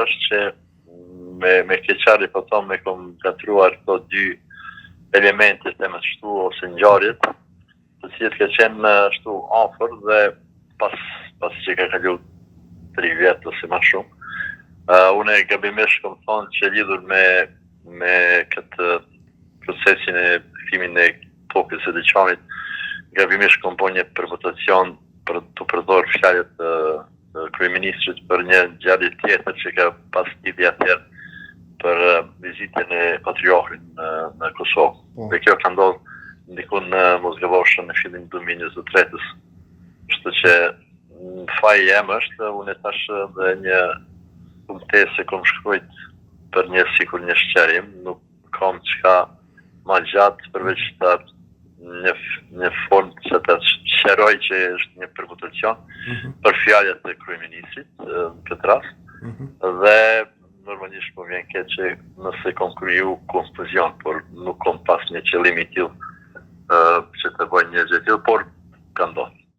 është që me keqari po thonë me kom gatruar këto dy elementet e me shtu ose ngjarjet, të cilët ka qenë ashtu afër dhe pas që ka kalu 3 vjet ose më shumë. Unë gabimisht kom thonë që lidhur me këtë procesin e fimin e tokës së dyqanit, gabimisht kom po një përvotacion për të përdorur fjalët të kryeministrit për një ngjarje tjetër që ka pas lidhje atëherë për vizitën e patriarkit në Kosovë. Dhe kjo ka ndodhur ndikun në mosgavoshën në fillim 2023-s. Kështu që faji jem është, unë tash dhe një punëtesë kom shkruajt për sikur një shqerim, nuk kam çka ma gjatë përveç të një formë që të shqeroj që është një përvotacion për fjalët e kryeministrit në këtë rast. Dhe normalisht po vjen keq që nëse kom kriju konfuzion, por nuk kom pas një qëllim i tillë